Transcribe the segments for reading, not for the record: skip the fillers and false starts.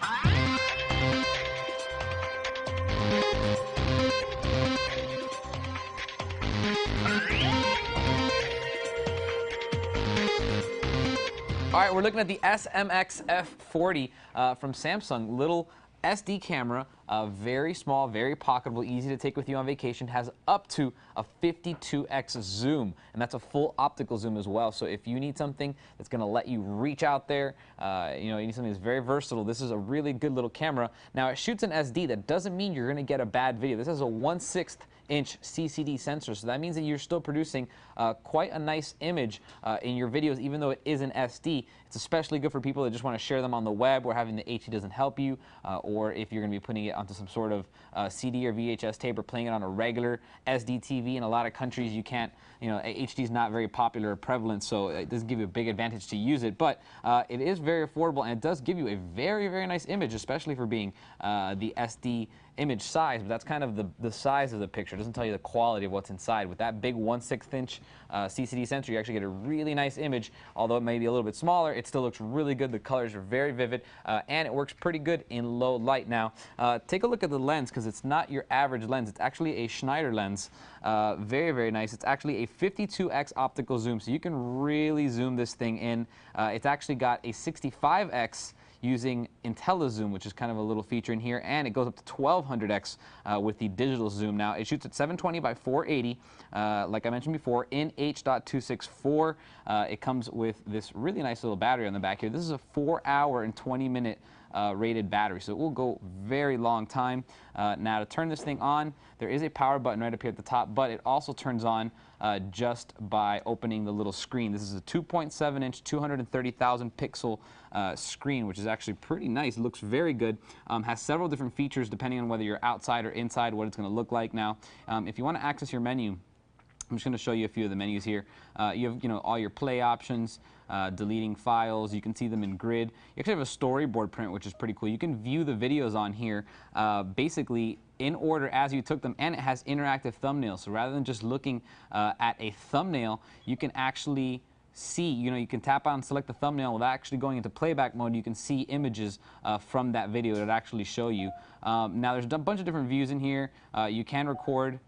All right, we're looking at the SMX-F40 from Samsung. Little SD camera, very small, very pocketable, easy to take with you on vacation. Has up to a 52x zoom, and that's a full optical zoom as well. So if you need something that's going to let you reach out there, you need something that's very versatile, this is a really good little camera. Now it shoots an SD. That doesn't mean you're going to get a bad video. This has a 1/6 inch CCD sensor, so that means that you're still producing quite a nice image in your videos, even though it is an SD. It's especially good for people that just want to share them on the web, where having the HD doesn't help you, or if you're going to be putting it onto some sort of CD or VHS tape, or playing it on a regular SD TV. In a lot of countries, you can't, HD is not very popular or prevalent, so it doesn't give you a big advantage to use it, but it is very affordable, and it does give you a very, very nice image, especially for being the SD image size. But that's kind of the size of the picture. It doesn't tell you the quality of what's inside. With that big 1/6 inch CCD sensor, you actually get a really nice image. Although it may be a little bit smaller, it still looks really good. The colors are very vivid, and it works pretty good in low light. Now, take a look at the lens, because it's not your average lens. It's actually a Schneider lens. Very, very nice. It's actually a 52x optical zoom, so you can really zoom this thing in. It's actually got a 65x using intelli-Zoom, which is kind of a little feature in here, and it goes up to 1200x with the digital zoom. Now, it shoots at 720 by 480, like I mentioned before, in H.264. It comes with this really nice little battery on the back here. This is a 4-hour and 20-minute rated battery, so it will go very long time. Now, to turn this thing on, there is a power button right up here at the top, but it also turns on just by opening the little screen. This is a 2.7 inch 230,000 pixel screen, which is actually pretty nice. It looks very good. Has several different features depending on whether you're outside or inside, what it's going to look like. Now, if you want to access your menu, I'm just going to show you a few of the menus here. You have, all your play options, deleting files. You can see them in grid. You actually have a storyboard print, which is pretty cool. You can view the videos on here basically in order as you took them, and it has interactive thumbnails. So rather than just looking at a thumbnail, you can actually see, you can tap on and select the thumbnail without actually going into playback mode. You can see images from that video that actually show you. Now, there's a bunch of different views in here. You can record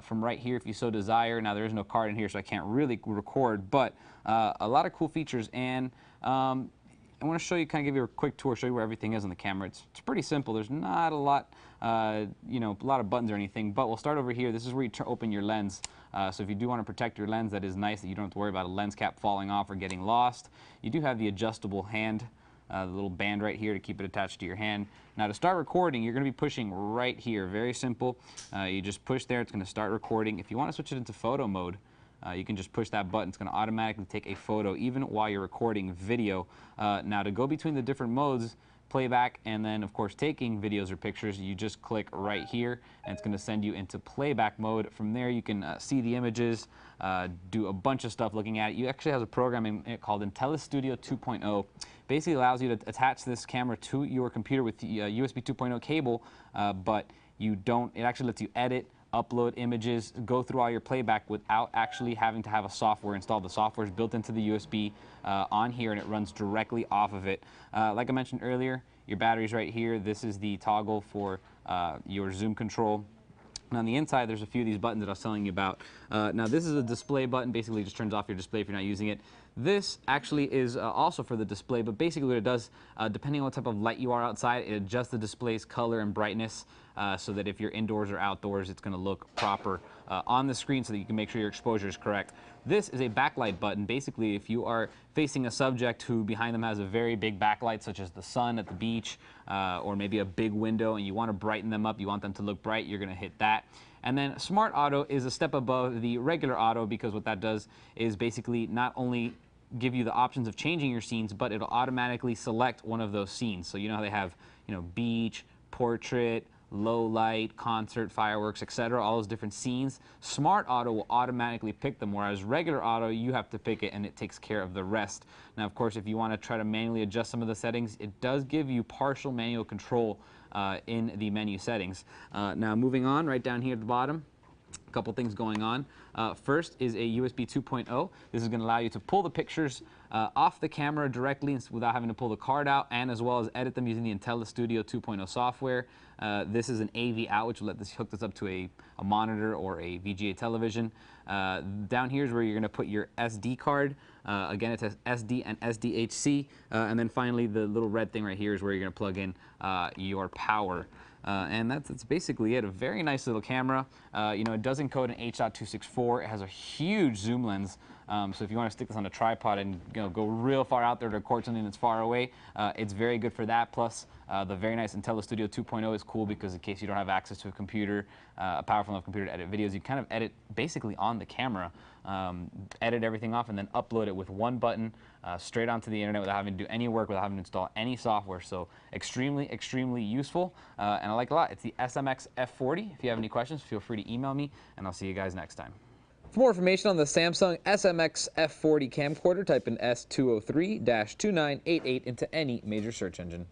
from right here if you so desire. Now, there is no card in here, so I can't really record, but a lot of cool features. And I want to show you, kind of give you a quick tour, show you where everything is on the camera. It's pretty simple. There's not a lot, a lot of buttons or anything, but we'll start over here. This is where you open your lens. So if you do want to protect your lens, that is nice that you don't have to worry about a lens cap falling off or getting lost. You do have the adjustable hand, the little band right here to keep it attached to your hand. Now, to start recording, you're going to be pushing right here. Very simple. You just push there. It's going to start recording. If you want to switch it into photo mode, you can just push that button. It's going to automatically take a photo even while you're recording video. Now, to go between the different modes, playback and then, of course, taking videos or pictures, you just click right here, and it's going to send you into playback mode. From there, you can see the images, do a bunch of stuff looking at it. You actually have a program in it called IntelliStudio 2.0. Basically allows you to attach this camera to your computer with the USB 2.0 cable, but you don't. It actually lets you edit, upload images, go through all your playback without actually having to have a software installed. The software is built into the USB on here, and it runs directly off of it. Like I mentioned earlier, your battery's right here. This is the toggle for your zoom control. And on the inside, there's a few of these buttons that I was telling you about. Now, this is a display button. Basically, just turns off your display if you're not using it. This actually is also for the display, but basically what it does, depending on what type of light you are outside, it adjusts the display's color and brightness so that if you're indoors or outdoors, it's going to look proper on the screen so that you can make sure your exposure is correct. This is a backlight button. Basically, if you are facing a subject who behind them has a very big backlight, such as the sun at the beach, or maybe a big window, and you want to brighten them up, you want them to look bright, you're going to hit that. And then Smart Auto is a step above the regular auto, because what that does is basically not only give you the options of changing your scenes, but it'll automatically select one of those scenes. So you know how they have, beach, portrait, low light, concert, fireworks, etc., all those different scenes. Smart Auto will automatically pick them, whereas regular auto, you have to pick it and it takes care of the rest. Now, of course, if you want to try to manually adjust some of the settings, it does give you partial manual control in the menu settings. Now, moving on, right down here at the bottom, a couple things going on. First is a USB 2.0. This is going to allow you to pull the pictures off the camera directly without having to pull the card out, and as well as edit them using the intelli-Studio 2.0 software. This is an AV out, which will let this hook this up to a monitor or a VGA television. Down here is where you're going to put your SD card. Again, it says SD and SDHC. And then finally, the little red thing right here is where you're going to plug in your power. And that's basically it. A very nice little camera. You know, it does encode an H.264. It has a huge zoom lens. So if you want to stick this on a tripod and go real far out there to record something that's far away, it's very good for that. Plus, the very nice intelli-Studio 2.0 is cool because in case you don't have access to a computer, a powerful enough computer to edit videos, you kind of edit basically on the camera, edit everything off, and then upload it with one button straight onto the internet without having to do any work, without having to install any software. So extremely, extremely useful, and I like it a lot. It's the SMX-F40. If you have any questions, feel free to email me, and I'll see you guys next time. For more information on the Samsung SMX-F40 camcorder, type in S203-2988 into any major search engine.